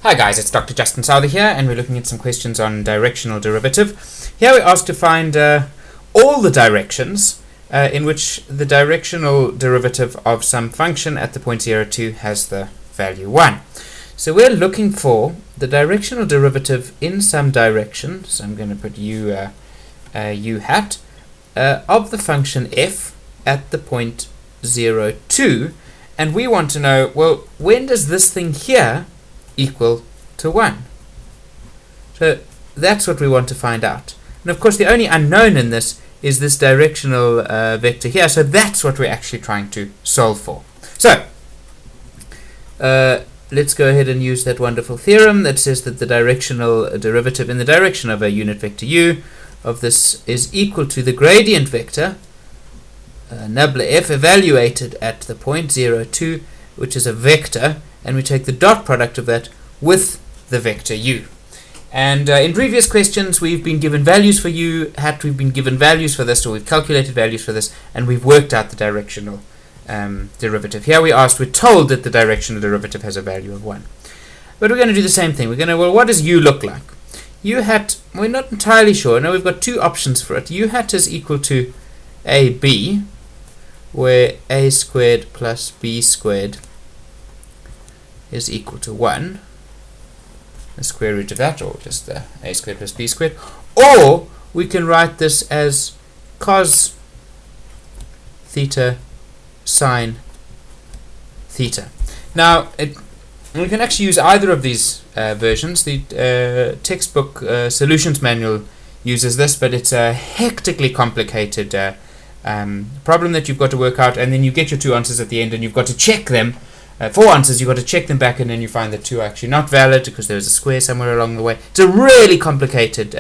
Hi guys, it's Dr. Justin Souther here, and we're looking at some questions on directional derivative. Here we're asked to find all the directions in which the directional derivative of some function at the point 0, 2 has the value 1. So we're looking for the directional derivative in some direction, so I'm going to put u hat, of the function f at the point 0, 2, and we want to know, well, when does this thing here equal to 1? So that's what we want to find out. And of course the only unknown in this is this directional vector here, so that's what we're actually trying to solve for. So let's go ahead and use that wonderful theorem that says that the directional derivative in the direction of a unit vector u of this is equal to the gradient vector nabla f evaluated at the point 0, 2, which is a vector, and we take the dot product of that with the vector u. And in previous questions we've been given values for u hat, we've been given values for this, or we've calculated values for this, and we've worked out the directional derivative. Here we're told that the directional derivative has a value of 1. But we're going to do the same thing. We're going to, well, what does u look like? U hat, we're not entirely sure. Now we've got two options for it. U hat is equal to ab, where a squared plus b squared is equal to 1, the square root of that, or just a squared plus b squared. Or we can write this as cos theta sine theta. Now we can actually use either of these versions. The textbook solutions manual uses this, but it's a hectically complicated problem that you've got to work out, and then you get your two answers at the end and you've got to check them. 4 answers, you've got to check them back, and then you find that 2 are actually not valid because there's a square somewhere along the way. It's a really complicated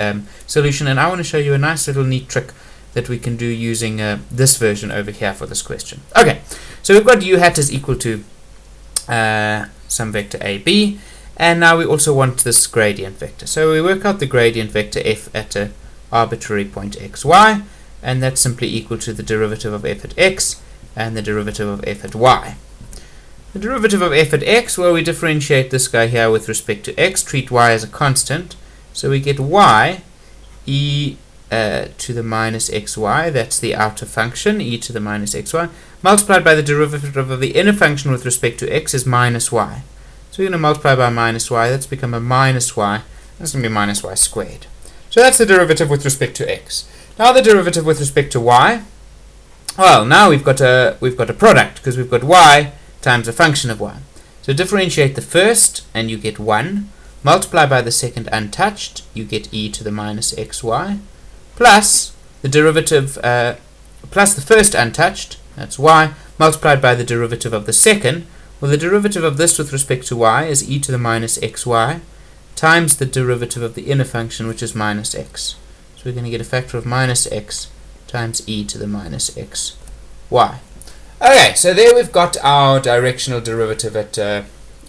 solution, and I want to show you a nice little neat trick that we can do using this version over here for this question. Okay, so we've got u hat is equal to some vector ab, and now we also want this gradient vector. So we work out the gradient vector f at an arbitrary point x, y, and that's simply equal to the derivative of f at x and the derivative of f at y. The derivative of f at x, well, we differentiate this guy here with respect to x, treat y as a constant, so we get y e to the minus xy, that's the outer function, e to the minus xy, multiplied by the derivative of the inner function with respect to x is minus y. So we're going to multiply by minus y, that's become a minus y, that's going to be minus y squared. So that's the derivative with respect to x. Now the derivative with respect to y, well, now we've got a product, because we've got y times a function of y. So differentiate the first and you get 1, multiply by the second untouched, you get e to the minus xy, plus the derivative plus the first untouched, that's y, multiplied by the derivative of the second. Well, the derivative of this with respect to y is e to the minus xy times the derivative of the inner function, which is minus x. So we're going to get a factor of minus x times e to the minus xy. Okay, so there we've got our directional derivative at,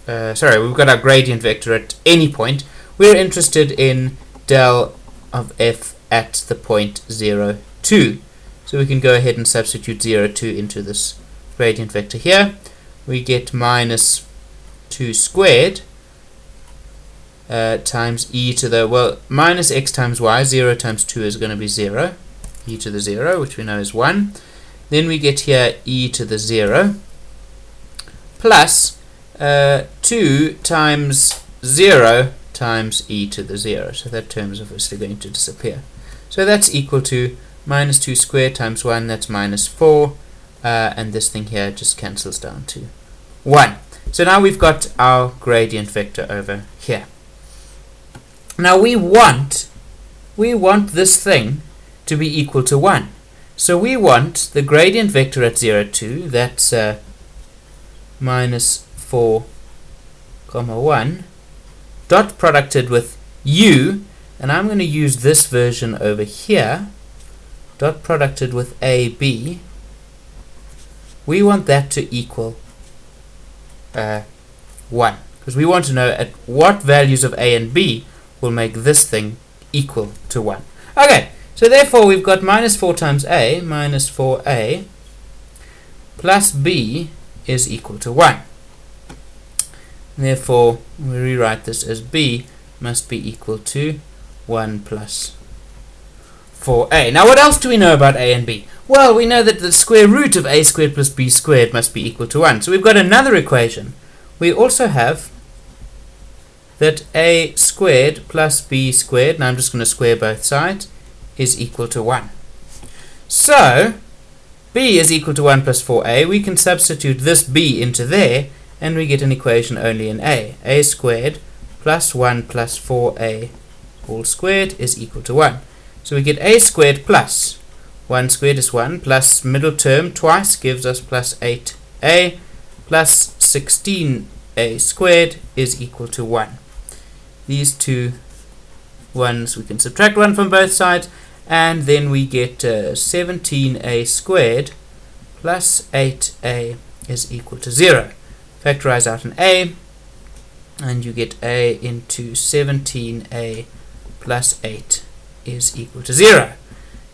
we've got our gradient vector at any point. We're interested in del of f at the point 0, 2. So we can go ahead and substitute 0, 2 into this gradient vector here. We get minus 2 squared times e to the, well, minus x times y, 0 times 2 is going to be 0, e to the 0, which we know is 1. Then we get here e to the 0 plus 2 times 0 times e to the 0. So that term is obviously going to disappear. So that's equal to minus 2 squared times 1, that's minus 4, and this thing here just cancels down to 1. So now we've got our gradient vector over here. Now we want this thing to be equal to 1. So we want the gradient vector at 0, 2, that's minus 4, 1, dot producted with u, and I'm going to use this version over here, dot producted with ab. We want that to equal 1, because we want to know at what values of a and b will make this thing equal to 1. Okay. So therefore we've got minus 4 times a, minus 4a, plus b is equal to 1. Therefore, we rewrite this as b must be equal to 1 plus 4a. Now, what else do we know about a and b? Well, we know that the square root of a squared plus b squared must be equal to 1. So we've got another equation. We also have that a squared plus b squared, now I'm just going to square both sides, is equal to 1. So, b is equal to 1 plus 4a. We can substitute this b into there, and we get an equation only in a. A squared plus 1 plus 4a all squared is equal to 1. So we get a squared plus 1 squared is 1, plus middle term twice gives us plus 8a, plus 16a squared is equal to 1. These two ones, we can subtract 1 from both sides, and then we get 17a squared plus 8a is equal to 0. Factorize out an a, and you get a into 17a plus 8 is equal to 0.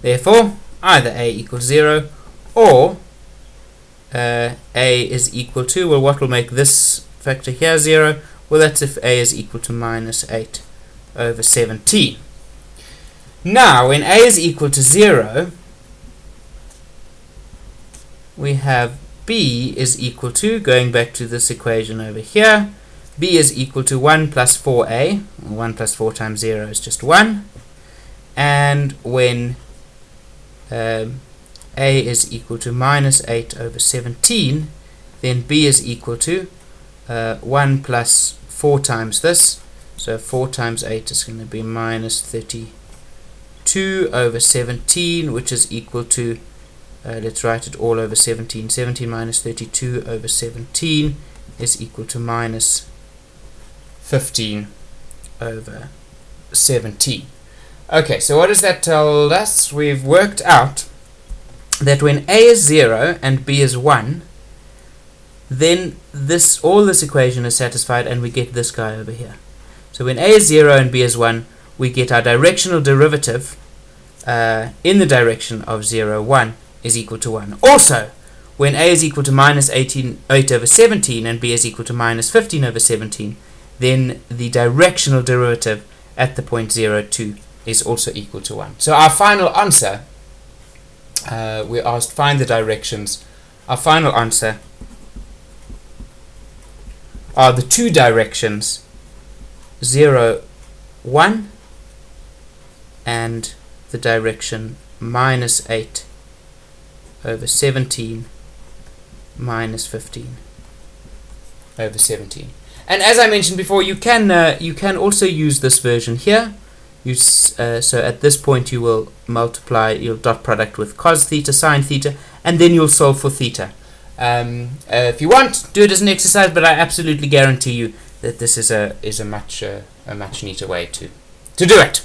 Therefore, either a equals 0 or a is equal to, well, what will make this factor here 0? Well, that's if a is equal to minus 8 over 17. Now, when a is equal to 0, we have b is equal to, going back to this equation over here, b is equal to 1 plus 4a. 1 plus 4 times 0 is just 1. And when a is equal to minus 8 over 17, then b is equal to 1 plus 4 times this. So 4 times 8 is going to be minus 32 over 17, which is equal to, let's write it all over 17. 17 minus 32 over 17 is equal to minus 15 over 17. Okay, so what does that tell us? We've worked out that when a is 0 and b is 1, then all this equation is satisfied, and we get this guy over here. So when a is 0 and b is 1, we get our directional derivative in the direction of 0, 1 is equal to 1. Also, when a is equal to minus 8 over 17 and b is equal to minus 15 over 17, then the directional derivative at the point 0, 2 is also equal to 1. So our final answer, we asked find the directions. Our final answer are the two directions 0, 1 and the direction minus 8 over 17 minus 15 over 17. And as I mentioned before, you can also use this version here. So at this point you will multiply your dot product with cos theta, sine theta, and then you'll solve for theta. If you want, do it as an exercise, but I absolutely guarantee you that this is a much neater way to do it.